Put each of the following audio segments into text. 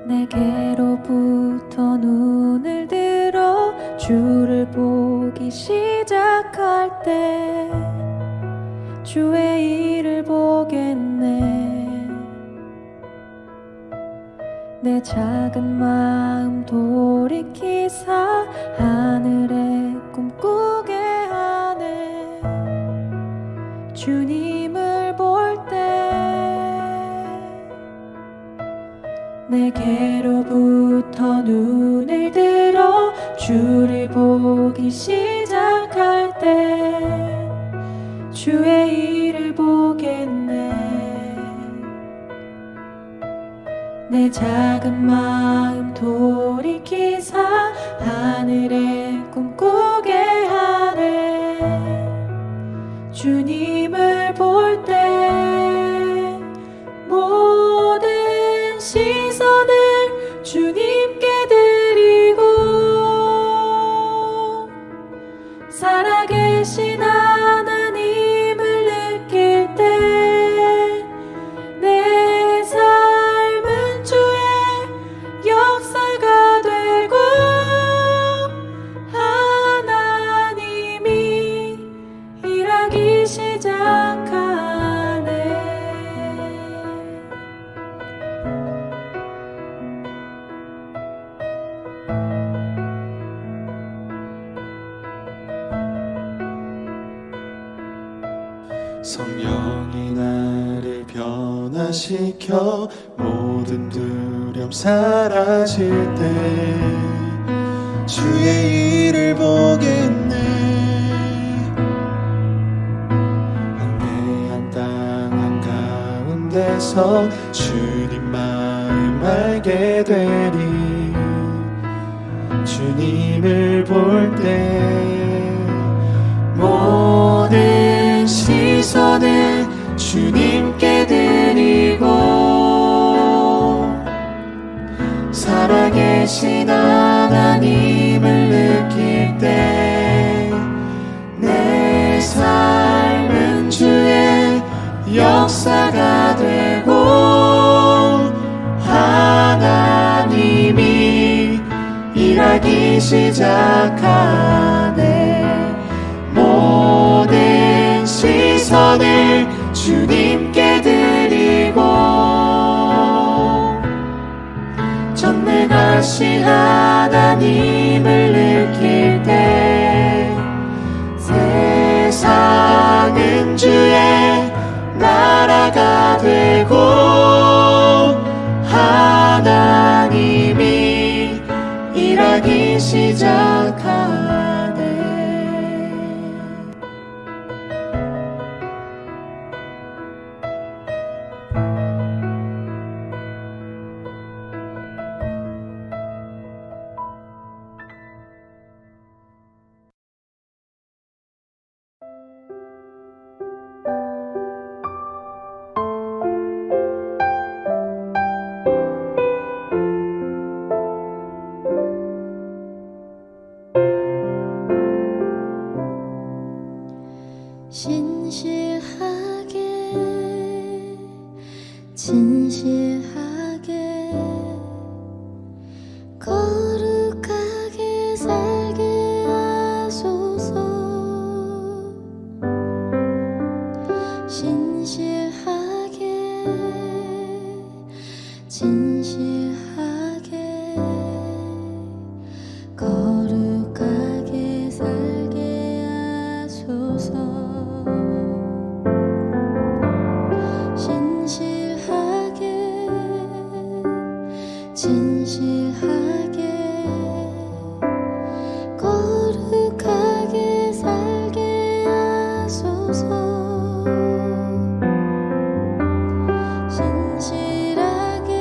내게로부터 눈을 들어 주를 보기 시작할 때 주의 일을 보겠네. 내 작은 마음 돌이키사 하늘에 꿈꾸게 하네. 주님을 볼 때 내게로부터 눈을 들어 주를 보기 시작할 때 주의 일을 보겠네. 내 작은 마음 돌이키사 하늘에 꿈꾸게 하네. 주님을 볼 때 모든 시선을 주님께 드리고 살아계신 하나님을 느낄 때 내 삶은 주의 역사가 되고 하나님이 일하기 시작하네. 성령이 나를 변화시켜 모든 두려움 사라질 때 주의 일을 보겠네. 황폐한 땅 한가운데서 주님 마음 알게 되리. 주님을 볼 때 모든 시선을 주님께 드리고 살아계신 하나님을 느낄 때 내 삶은 주의 역사가 되고 하나님이 일하기 시작하네. 모든 시선을 주님께 드리고 전능하신 하나님을 느낄 때 세상은 주의 나라가 되고 하나님이 일하기 시작하네. 진실하게 거룩하게 살게 하소서. 진실하게 거룩하게 살게 하소서. 진실하게 거룩하게 살게 하소서. 진실하게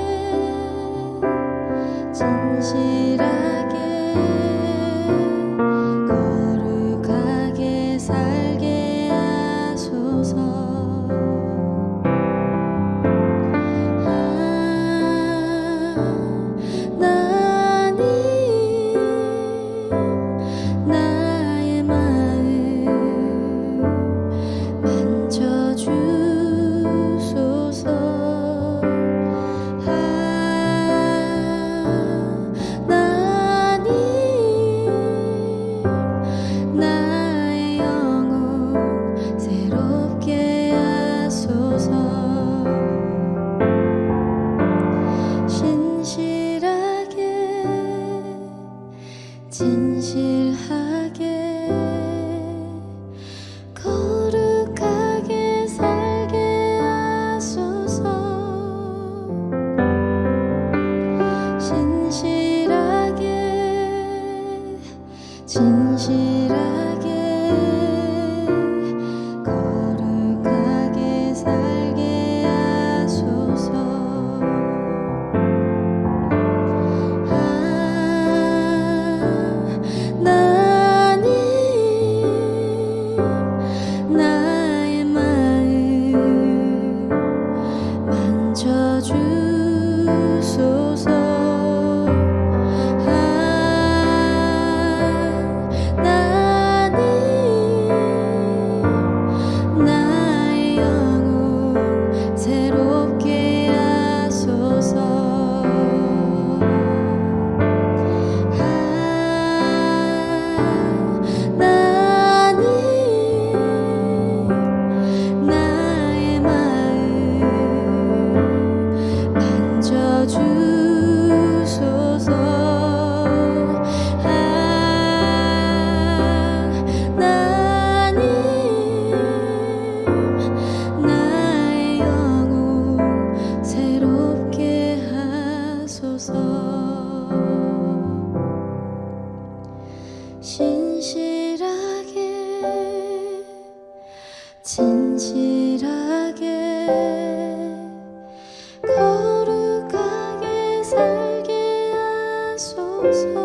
거룩하게 살게 하소서.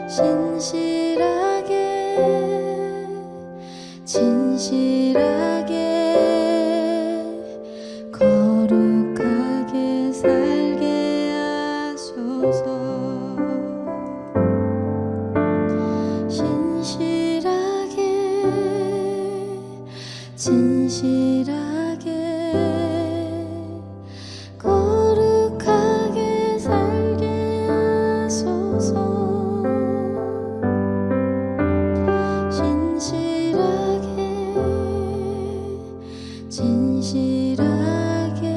진실하게 거룩하게 살게 하소서. 진실하게 거룩하게 살게 하소서. 진실하게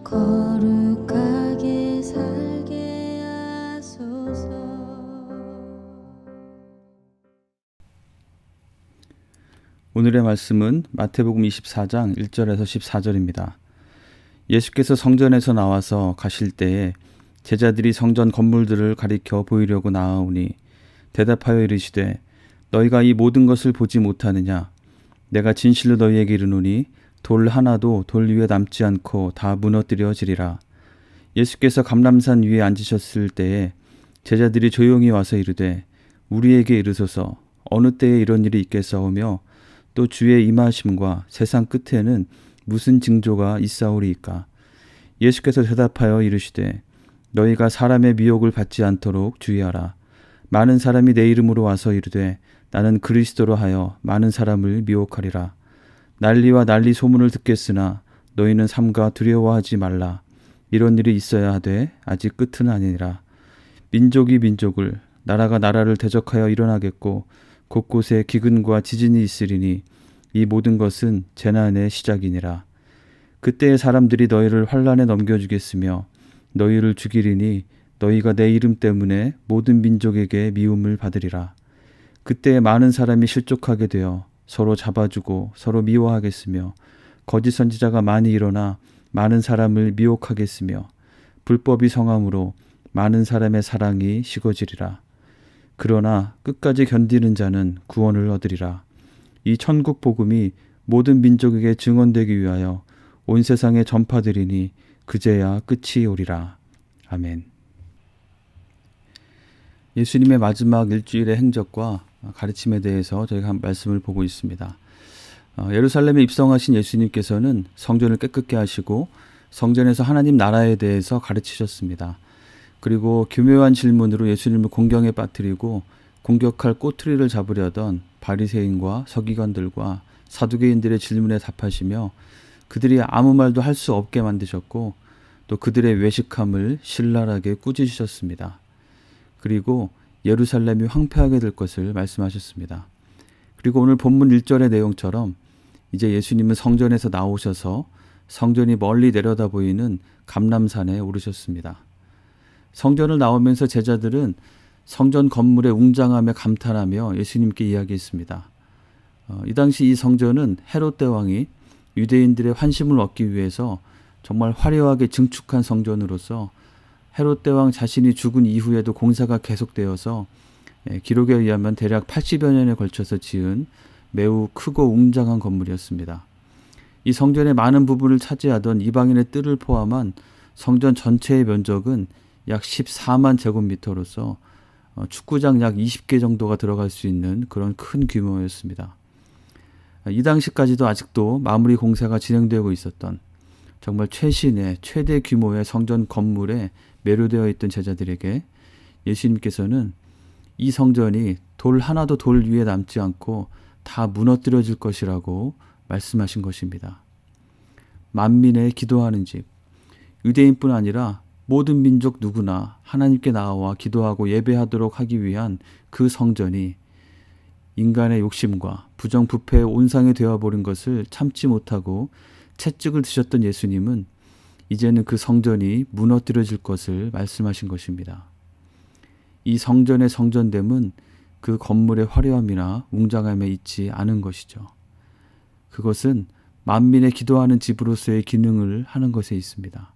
거룩하게 살게 하소서. 오늘의 말씀은 마태복음 24장 1절에서 14절입니다. 예수께서 성전에서 나와서 가실 때에 제자들이 성전 건물들을 가리켜 보이려고 나아오니 대답하여 이르시되 너희가 이 모든 것을 보지 못하느냐? 내가 진실로 너희에게 이르노니 돌 하나도 돌 위에 남지 않고 다 무너뜨려지리라. 예수께서 감람산 위에 앉으셨을 때에 제자들이 조용히 와서 이르되 우리에게 이르소서 어느 때에 이런 일이 있겠사오며 또 주의 임하심과 세상 끝에는 무슨 징조가 있사오리이까? 예수께서 대답하여 이르시되 너희가 사람의 미혹을 받지 않도록 주의하라. 많은 사람이 내 이름으로 와서 이르되 나는 그리스도로 하여 많은 사람을 미혹하리라. 난리와 난리 소문을 듣겠으나 너희는 삼가 두려워하지 말라. 이런 일이 있어야 하되 아직 끝은 아니니라. 민족이 민족을 나라가 나라를 대적하여 일어나겠고 곳곳에 기근과 지진이 있으리니 이 모든 것은 재난의 시작이니라. 그때에 사람들이 너희를 환란에 넘겨주겠으며 너희를 죽이리니 너희가 내 이름 때문에 모든 민족에게 미움을 받으리라. 그때에 많은 사람이 실족하게 되어 서로 잡아주고 서로 미워하겠으며 거짓 선지자가 많이 일어나 많은 사람을 미혹하겠으며 불법이 성함으로 많은 사람의 사랑이 식어지리라. 그러나 끝까지 견디는 자는 구원을 얻으리라. 이 천국 복음이 모든 민족에게 증언되기 위하여 온 세상에 전파되리니 그제야 끝이 오리라. 아멘. 예수님의 마지막 일주일의 행적과 가르침에 대해서 저희가 한 말씀을 보고 있습니다. 예루살렘에 입성하신 예수님께서는 성전을 깨끗게 하시고 성전에서 하나님 나라에 대해서 가르치셨습니다. 그리고 교묘한 질문으로 예수님을 공경에 빠뜨리고 공격할 꼬투리를 잡으려던 바리새인과 서기관들과 사두개인들의 질문에 답하시며 그들이 아무 말도 할 수 없게 만드셨고 또 그들의 외식함을 신랄하게 꾸짖으셨습니다. 그리고 예루살렘이 황폐하게 될 것을 말씀하셨습니다. 그리고 오늘 본문 1절의 내용처럼 이제 예수님은 성전에서 나오셔서 성전이 멀리 내려다 보이는 감람산에 오르셨습니다. 성전을 나오면서 제자들은 성전 건물의 웅장함에 감탄하며 예수님께 이야기했습니다. 이 당시 이 성전은 헤롯 대왕이 유대인들의 환심을 얻기 위해서 정말 화려하게 증축한 성전으로서 헤롯 대왕 자신이 죽은 이후에도 공사가 계속되어서 기록에 의하면 대략 80여 년에 걸쳐서 지은 매우 크고 웅장한 건물이었습니다. 이 성전의 많은 부분을 차지하던 이방인의 뜰을 포함한 성전 전체의 면적은 약 14만 제곱미터로서 축구장 약 20개 정도가 들어갈 수 있는 그런 큰 규모였습니다. 이 당시까지도 아직도 마무리 공사가 진행되고 있었던 정말 최신의 최대 규모의 성전 건물에 매료되어 있던 제자들에게 예수님께서는 이 성전이 돌 하나도 돌 위에 남지 않고 다 무너뜨려질 것이라고 말씀하신 것입니다. 만민의 기도하는 집, 유대인뿐 아니라 모든 민족 누구나 하나님께 나와 기도하고 예배하도록 하기 위한 그 성전이 인간의 욕심과 부정부패의 온상이 되어버린 것을 참지 못하고 채찍을 드셨던 예수님은 이제는 그 성전이 무너뜨려질 것을 말씀하신 것입니다. 이 성전의 성전됨은 그 건물의 화려함이나 웅장함에 있지 않은 것이죠. 그것은 만민의 기도하는 집으로서의 기능을 하는 것에 있습니다.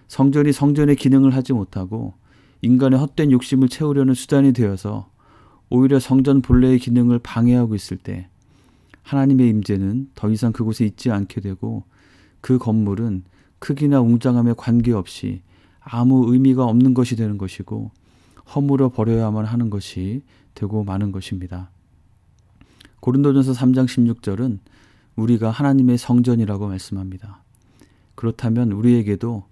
성전이 성전의 기능을 하지 못하고 인간의 헛된 욕심을 채우려는 수단이 되어서 오히려 성전 본래의 기능을 방해하고 있을 때 하나님의 임재는 더 이상 그곳에 있지 않게 되고 그 건물은 크기나 웅장함에 관계없이 아무 의미가 없는 것이 되는 것이고 허물어 버려야만 하는 것이 되고 마는 것입니다. 고린도전서 3장 16절은 우리가 하나님의 성전이라고 말씀합니다. 그렇다면 우리에게도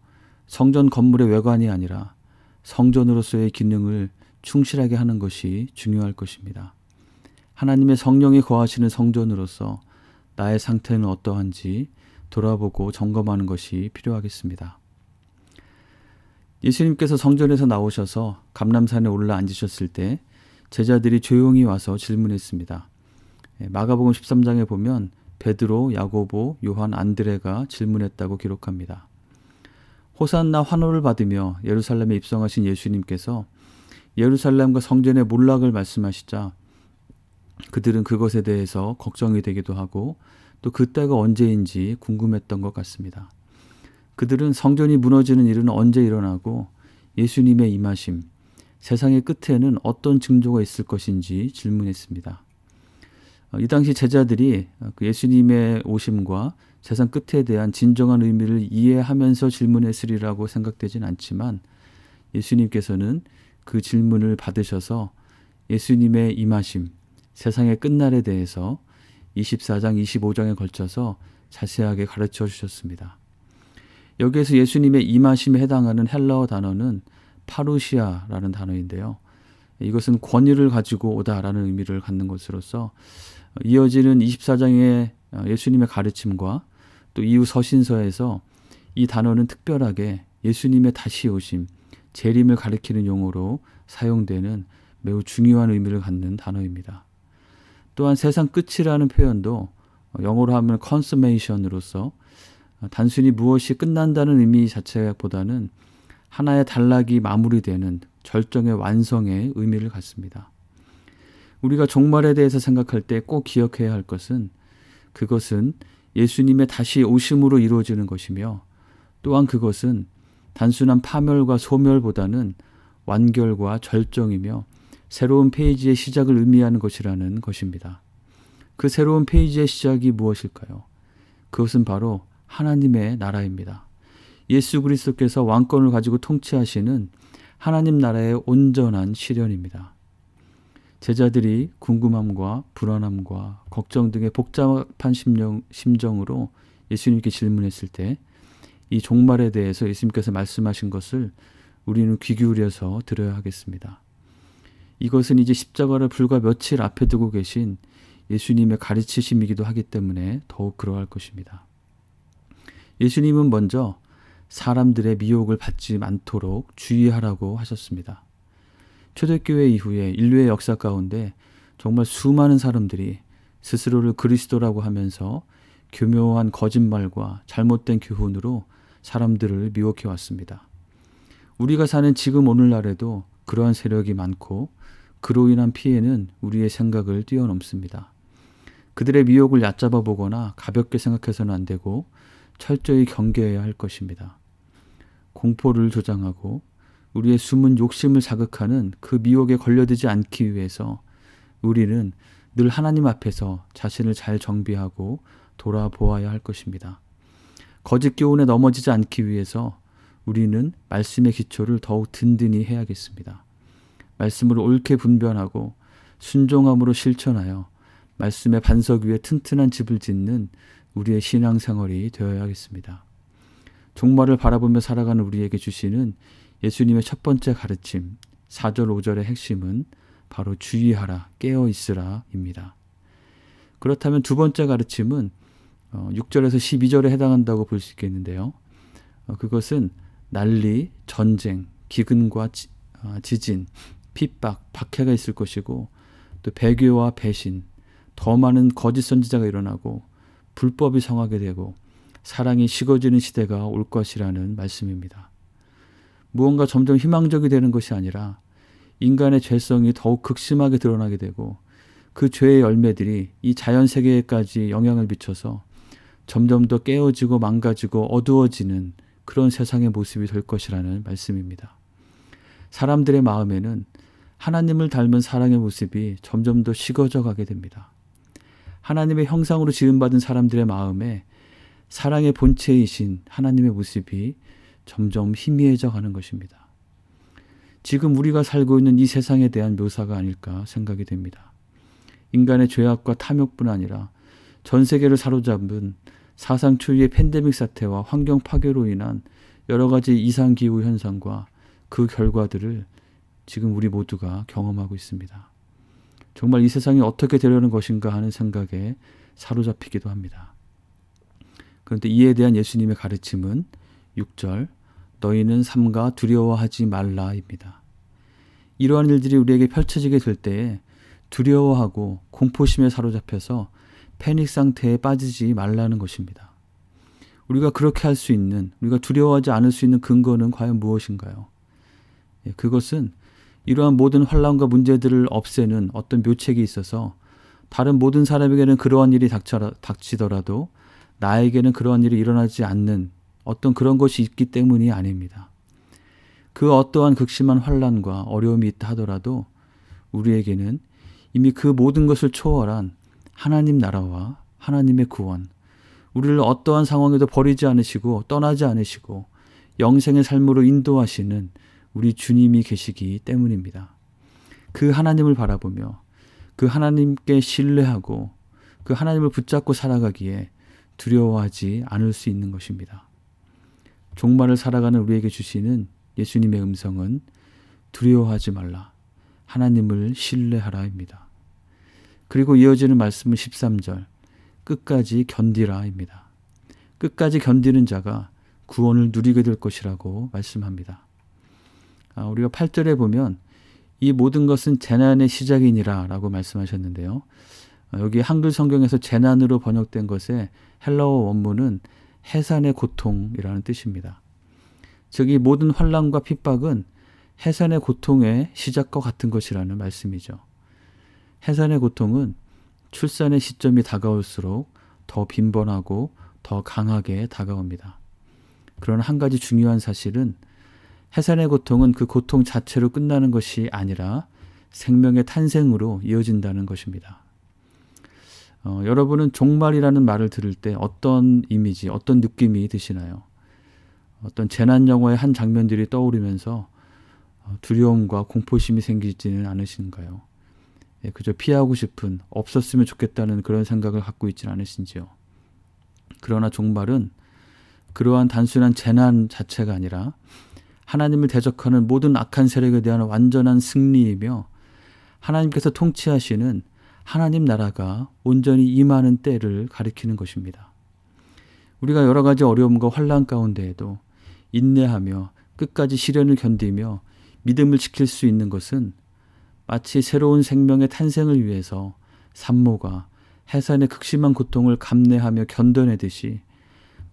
성전 건물의 외관이 아니라 성전으로서의 기능을 충실하게 하는 것이 중요할 것입니다. 하나님의 성령이 거하시는 성전으로서 나의 상태는 어떠한지 돌아보고 점검하는 것이 필요하겠습니다. 예수님께서 성전에서 나오셔서 감람산에 올라 앉으셨을 때 제자들이 조용히 와서 질문했습니다. 마가복음 13장에 보면 베드로, 야고보, 요한, 안드레가 질문했다고 기록합니다. 호산나 환호를 받으며 예루살렘에 입성하신 예수님께서 예루살렘과 성전의 몰락을 말씀하시자 그들은 그것에 대해서 걱정이 되기도 하고 또 그때가 언제인지 궁금했던 것 같습니다. 그들은 성전이 무너지는 일은 언제 일어나고 예수님의 임하심, 세상의 끝에는 어떤 징조가 있을 것인지 질문했습니다. 이 당시 제자들이 예수님의 오심과 세상 끝에 대한 진정한 의미를 이해하면서 질문했으리라고 생각되진 않지만 예수님께서는 그 질문을 받으셔서 예수님의 임하심, 세상의 끝날에 대해서 24장, 25장에 걸쳐서 자세하게 가르쳐 주셨습니다. 여기에서 예수님의 임하심에 해당하는 헬라어 단어는 파루시아라는 단어인데요. 이것은 권위를 가지고 오다라는 의미를 갖는 것으로서 이어지는 24장의 예수님의 가르침과 또 이후 서신서에서 이 단어는 특별하게 예수님의 다시 오심, 재림을 가리키는 용어로 사용되는 매우 중요한 의미를 갖는 단어입니다. 또한 세상 끝이라는 표현도 영어로 하면 consummation으로서 단순히 무엇이 끝난다는 의미 자체보다는 하나의 단락이 마무리되는 절정의 완성의 의미를 갖습니다. 우리가 종말에 대해서 생각할 때 꼭 기억해야 할 것은 그것은 예수님의 다시 오심으로 이루어지는 것이며 또한 그것은 단순한 파멸과 소멸보다는 완결과 절정이며 새로운 페이지의 시작을 의미하는 것이라는 것입니다. 그 새로운 페이지의 시작이 무엇일까요? 그것은 바로 하나님의 나라입니다. 예수 그리스도께서 왕권을 가지고 통치하시는 하나님 나라의 온전한 실현입니다. 제자들이 궁금함과 불안함과 걱정 등의 복잡한 심정으로 예수님께 질문했을 때 이 종말에 대해서 예수님께서 말씀하신 것을 우리는 귀 기울여서 들어야 하겠습니다. 이것은 이제 십자가를 불과 며칠 앞에 두고 계신 예수님의 가르치심이기도 하기 때문에 더욱 그러할 것입니다. 예수님은 먼저 사람들의 미혹을 받지 않도록 주의하라고 하셨습니다. 초대교회 이후에 인류의 역사 가운데 정말 수많은 사람들이 스스로를 그리스도라고 하면서 교묘한 거짓말과 잘못된 교훈으로 사람들을 미혹해 왔습니다. 우리가 사는 지금 오늘날에도 그러한 세력이 많고 그로 인한 피해는 우리의 생각을 뛰어넘습니다. 그들의 미혹을 얕잡아 보거나 가볍게 생각해서는 안 되고 철저히 경계해야 할 것입니다. 공포를 조장하고 우리의 숨은 욕심을 자극하는 그 미혹에 걸려들지 않기 위해서 우리는 늘 하나님 앞에서 자신을 잘 정비하고 돌아보아야 할 것입니다. 거짓 교훈에 넘어지지 않기 위해서 우리는 말씀의 기초를 더욱 든든히 해야겠습니다. 말씀을 옳게 분별하고 순종함으로 실천하여 말씀의 반석 위에 튼튼한 집을 짓는 우리의 신앙생활이 되어야겠습니다. 종말을 바라보며 살아가는 우리에게 주시는 예수님의 첫 번째 가르침 4절 5절의 핵심은 바로 주의하라 깨어있으라 입니다. 그렇다면 두 번째 가르침은 6절에서 12절에 해당한다고 볼 수 있겠는데요. 그것은 난리, 전쟁, 기근과 지진, 핍박, 박해가 있을 것이고 또 배교와 배신, 더 많은 거짓 선지자가 일어나고 불법이 성하게 되고 사랑이 식어지는 시대가 올 것이라는 말씀입니다. 무언가 점점 희망적이 되는 것이 아니라 인간의 죄성이 더욱 극심하게 드러나게 되고 그 죄의 열매들이 이 자연세계에까지 영향을 미쳐서 점점 더 깨어지고 망가지고 어두워지는 그런 세상의 모습이 될 것이라는 말씀입니다. 사람들의 마음에는 하나님을 닮은 사랑의 모습이 점점 더 식어져 가게 됩니다. 하나님의 형상으로 지음받은 사람들의 마음에 사랑의 본체이신 하나님의 모습이 점점 희미해져 가는 것입니다. 지금 우리가 살고 있는 이 세상에 대한 묘사가 아닐까 생각이 됩니다. 인간의 죄악과 탐욕뿐 아니라 전 세계를 사로잡은 사상 초유의 팬데믹 사태와 환경 파괴로 인한 여러 가지 이상기후 현상과 그 결과들을 지금 우리 모두가 경험하고 있습니다. 정말 이 세상이 어떻게 되려는 것인가 하는 생각에 사로잡히기도 합니다. 그런데 이에 대한 예수님의 가르침은 6절 너희는 삼가 두려워하지 말라입니다. 이러한 일들이 우리에게 펼쳐지게 될 때에 두려워하고 공포심에 사로잡혀서 패닉 상태에 빠지지 말라는 것입니다. 우리가 그렇게 할 수 있는, 우리가 두려워하지 않을 수 있는 근거는 과연 무엇인가요? 그것은 이러한 모든 환난과 문제들을 없애는 어떤 묘책이 있어서 다른 모든 사람에게는 그러한 일이 닥치더라도 나에게는 그러한 일이 일어나지 않는 어떤 그런 것이 있기 때문이 아닙니다. 그 어떠한 극심한 환난과 어려움이 있다 하더라도 우리에게는 이미 그 모든 것을 초월한 하나님 나라와 하나님의 구원, 우리를 어떠한 상황에도 버리지 않으시고 떠나지 않으시고 영생의 삶으로 인도하시는 우리 주님이 계시기 때문입니다. 그 하나님을 바라보며 그 하나님께 신뢰하고 그 하나님을 붙잡고 살아가기에 두려워하지 않을 수 있는 것입니다. 종말을 살아가는 우리에게 주시는 예수님의 음성은 두려워하지 말라, 하나님을 신뢰하라입니다. 그리고 이어지는 말씀은 13절 끝까지 견디라입니다. 끝까지 견디는 자가 구원을 누리게 될 것이라고 말씀합니다. 우리가 8절에 보면 이 모든 것은 재난의 시작이니라 라고 말씀하셨는데요. 여기 한글 성경에서 재난으로 번역된 것의 헬라어 원문은 해산의 고통이라는 뜻입니다. 즉 이 모든 환난과 핍박은 해산의 고통의 시작과 같은 것이라는 말씀이죠. 해산의 고통은 출산의 시점이 다가올수록 더 빈번하고 더 강하게 다가옵니다. 그러나 한 가지 중요한 사실은 해산의 고통은 그 고통 자체로 끝나는 것이 아니라 생명의 탄생으로 이어진다는 것입니다. 여러분은 종말이라는 말을 들을 때 어떤 이미지, 어떤 느낌이 드시나요? 어떤 재난 영화의 한 장면들이 떠오르면서 두려움과 공포심이 생기지는 않으신가요? 그저 피하고 싶은, 없었으면 좋겠다는 그런 생각을 갖고 있지는 않으신지요? 그러나 종말은 그러한 단순한 재난 자체가 아니라 하나님을 대적하는 모든 악한 세력에 대한 완전한 승리이며 하나님께서 통치하시는 하나님 나라가 온전히 임하는 때를 가리키는 것입니다. 우리가 여러 가지 어려움과 환난 가운데에도 인내하며 끝까지 시련을 견디며 믿음을 지킬 수 있는 것은 마치 새로운 생명의 탄생을 위해서 산모가 해산의 극심한 고통을 감내하며 견뎌내듯이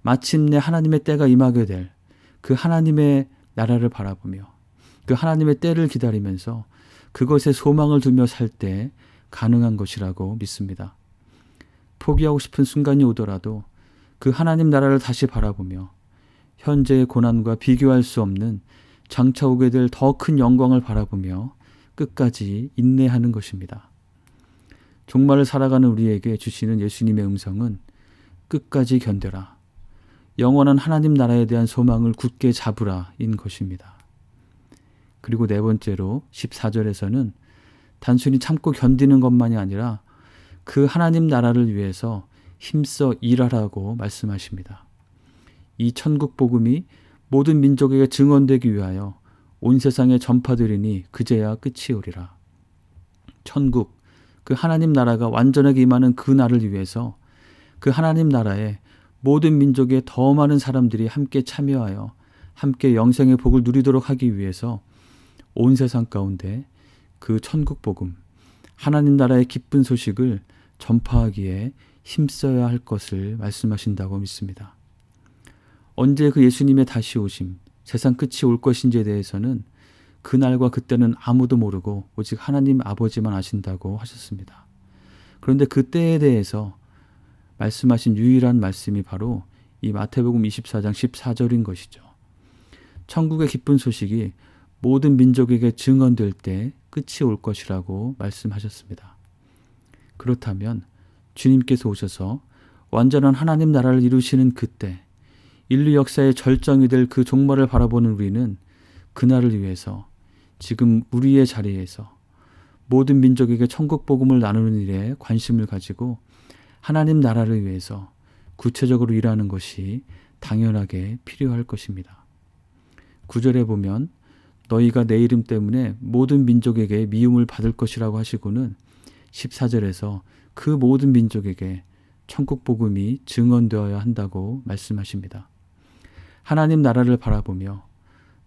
마침내 하나님의 때가 임하게 될 그 하나님의 나라를 바라보며 그 하나님의 때를 기다리면서 그것에 소망을 두며 살 때 가능한 것이라고 믿습니다. 포기하고 싶은 순간이 오더라도 그 하나님 나라를 다시 바라보며 현재의 고난과 비교할 수 없는 장차 오게 될 더 큰 영광을 바라보며 끝까지 인내하는 것입니다. 종말을 살아가는 우리에게 주시는 예수님의 음성은 끝까지 견뎌라, 영원한 하나님 나라에 대한 소망을 굳게 잡으라인 것입니다. 그리고 네 번째로 14절에서는 단순히 참고 견디는 것만이 아니라 그 하나님 나라를 위해서 힘써 일하라고 말씀하십니다. 이 천국 복음이 모든 민족에게 증언되기 위하여 온 세상에 전파되리니 그제야 끝이 오리라. 천국, 그 하나님 나라가 완전하게 임하는 그 날을 위해서 그 하나님 나라에 모든 민족의 더 많은 사람들이 함께 참여하여 함께 영생의 복을 누리도록 하기 위해서 온 세상 가운데 그 천국 복음, 하나님 나라의 기쁜 소식을 전파하기에 힘써야 할 것을 말씀하신다고 믿습니다. 언제 그 예수님의 다시 오심, 세상 끝이 올 것인지에 대해서는 그날과 그때는 아무도 모르고 오직 하나님 아버지만 아신다고 하셨습니다. 그런데 그 때에 대해서 말씀하신 유일한 말씀이 바로 이 마태복음 24장 14절인 것이죠. 천국의 기쁜 소식이 모든 민족에게 증언될 때 끝이 올 것이라고 말씀하셨습니다. 그렇다면 주님께서 오셔서 완전한 하나님 나라를 이루시는 그때 인류 역사의 절정이 될 그 종말을 바라보는 우리는 그날을 위해서 지금 우리의 자리에서 모든 민족에게 천국 복음을 나누는 일에 관심을 가지고 하나님 나라를 위해서 구체적으로 일하는 것이 당연하게 필요할 것입니다. 9절에 보면 너희가 내 이름 때문에 모든 민족에게 미움을 받을 것이라고 하시고는 14절에서 그 모든 민족에게 천국 복음이 증언되어야 한다고 말씀하십니다. 하나님 나라를 바라보며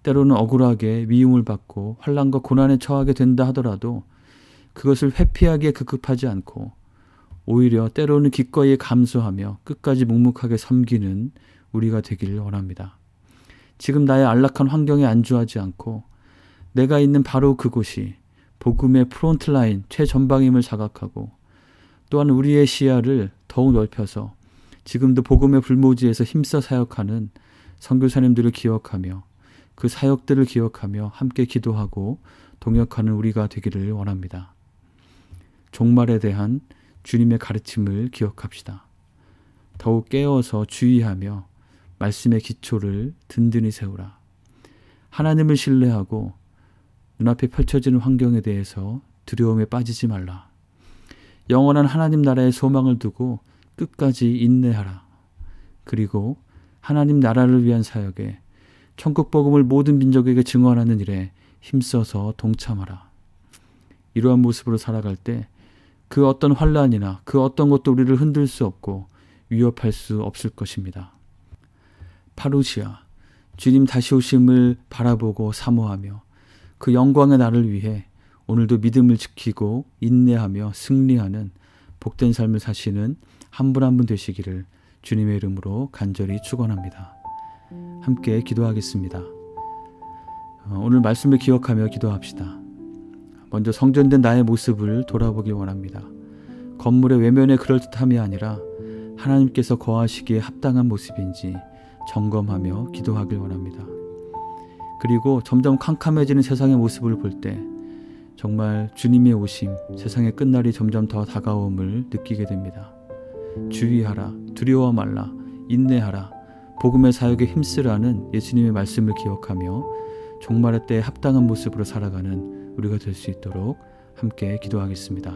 때로는 억울하게 미움을 받고 환난과 고난에 처하게 된다 하더라도 그것을 회피하기에 급급하지 않고 오히려 때로는 기꺼이 감수하며 끝까지 묵묵하게 섬기는 우리가 되기를 원합니다. 지금 나의 안락한 환경에 안주하지 않고 내가 있는 바로 그곳이 복음의 프론트라인 최전방임을 자각하고 또한 우리의 시야를 더욱 넓혀서 지금도 복음의 불모지에서 힘써 사역하는 선교사님들을 기억하며 그 사역들을 기억하며 함께 기도하고 동역하는 우리가 되기를 원합니다. 종말에 대한 주님의 가르침을 기억합시다. 더욱 깨어서 주의하며 말씀의 기초를 든든히 세우라. 하나님을 신뢰하고 눈앞에 펼쳐지는 환경에 대해서 두려움에 빠지지 말라. 영원한 하나님 나라의 소망을 두고 끝까지 인내하라. 그리고 하나님 나라를 위한 사역에 천국 복음을 모든 민족에게 증언하는 일에 힘써서 동참하라. 이러한 모습으로 살아갈 때 그 어떤 환난이나 그 어떤 것도 우리를 흔들 수 없고 위협할 수 없을 것입니다. 파루시아, 주님 다시 오심을 바라보고 사모하며 그 영광의 날을 위해 오늘도 믿음을 지키고 인내하며 승리하는 복된 삶을 사시는 한 분 한 분 되시기를 주님의 이름으로 간절히 축원합니다. 함께 기도하겠습니다. 오늘 말씀을 기억하며 기도합시다. 먼저 성전된 나의 모습을 돌아보기 원합니다. 건물의 외면의 그럴듯함이 아니라 하나님께서 거하시기에 합당한 모습인지 점검하며 기도하길 원합니다. 그리고 점점 캄캄해지는 세상의 모습을 볼 때 정말 주님의 오심, 세상의 끝날이 점점 더 다가옴을 느끼게 됩니다. 주의하라, 두려워 말라, 인내하라, 복음의 사역에 힘쓰라는 예수님의 말씀을 기억하며 종말의 때에 합당한 모습으로 살아가는 우리가 될 수 있도록 함께 기도하겠습니다.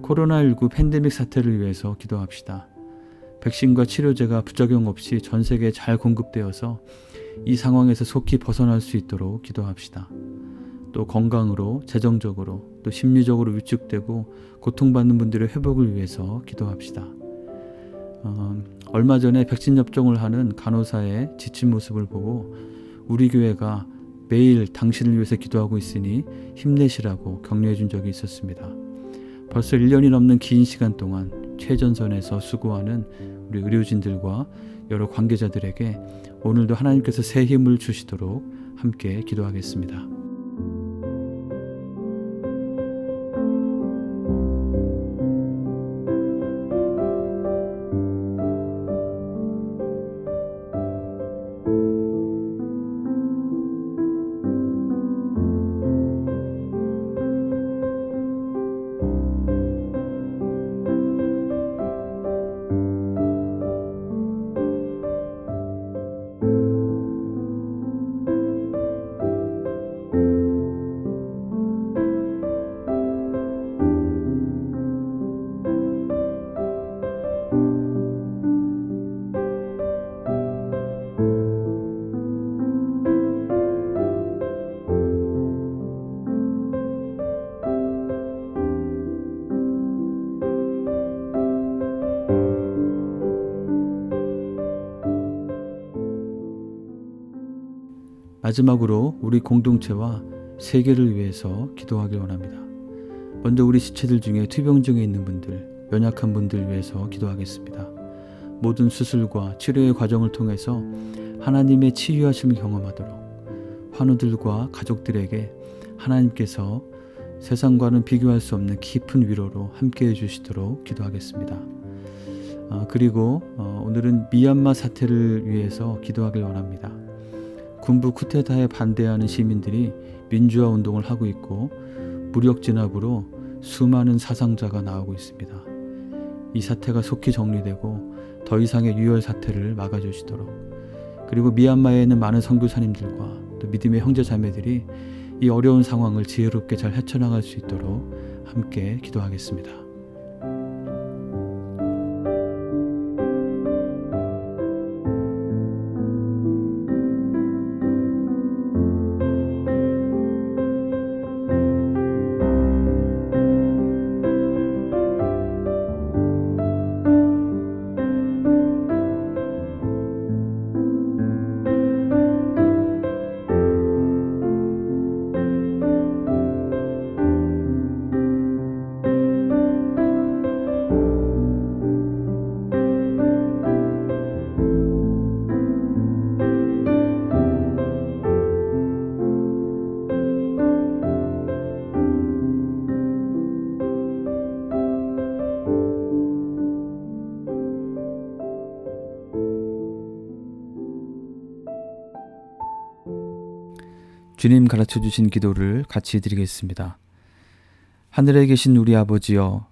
코로나19 팬데믹 사태를 위해서 기도합시다. 백신과 치료제가 부작용 없이 전 세계에 잘 공급되어서 이 상황에서 속히 벗어날 수 있도록 기도합시다. 또 건강으로, 재정적으로, 또 심리적으로 위축되고 고통받는 분들의 회복을 위해서 기도합시다. 얼마 전에 백신 접종을 하는 간호사의 지친 모습을 보고 우리 교회가 매일 당신을 위해서 기도하고 있으니 힘내시라고 격려해 준 적이 있었습니다. 벌써 1년이 넘는 긴 시간 동안 최전선에서 수고하는 우리 의료진들과 여러 관계자들에게 오늘도 하나님께서 새 힘을 주시도록 함께 기도하겠습니다. 마지막으로 우리 공동체와 세계를 위해서 기도하길 원합니다. 먼저 우리 지체들 중에 투병중에 있는 분들, 연약한 분들 위해서 기도하겠습니다. 모든 수술과 치료의 과정을 통해서 하나님의 치유하심을 경험하도록 환우들과 가족들에게 하나님께서 세상과는 비교할 수 없는 깊은 위로로 함께해 주시도록 기도하겠습니다. 그리고 오늘은 미얀마 사태를 위해서 기도하길 원합니다. 군부 쿠데타에 반대하는 시민들이 민주화 운동을 하고 있고 무력 진압으로 수많은 사상자가 나오고 있습니다. 이 사태가 속히 정리되고 더 이상의 유혈 사태를 막아주시도록, 그리고 미얀마에 있는 많은 선교사님들과 또 믿음의 형제 자매들이 이 어려운 상황을 지혜롭게 잘 헤쳐나갈 수 있도록 함께 기도하겠습니다. 주님 가르쳐 주신 기도를 같이 드리겠습니다. 하늘에 계신 우리 아버지여,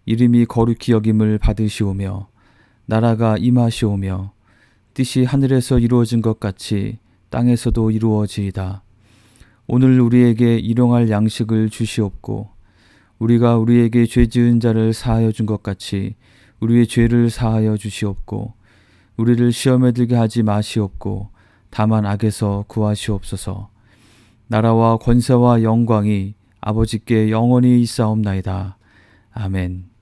이름이 거룩히 여김을 받으시오며 나라가 임하시오며 뜻이 하늘에서 이루어진 것 같이 땅에서도 이루어지이다. 오늘 우리에게 일용할 양식을 주시옵고 우리가 우리에게 죄 지은 자를 사하여 준 것 같이 우리의 죄를 사하여 주시옵고 우리를 시험에 들게 하지 마시옵고 다만 악에서 구하시옵소서. 나라와 권세와 영광이 아버지께 영원히 있사옵나이다. 아멘.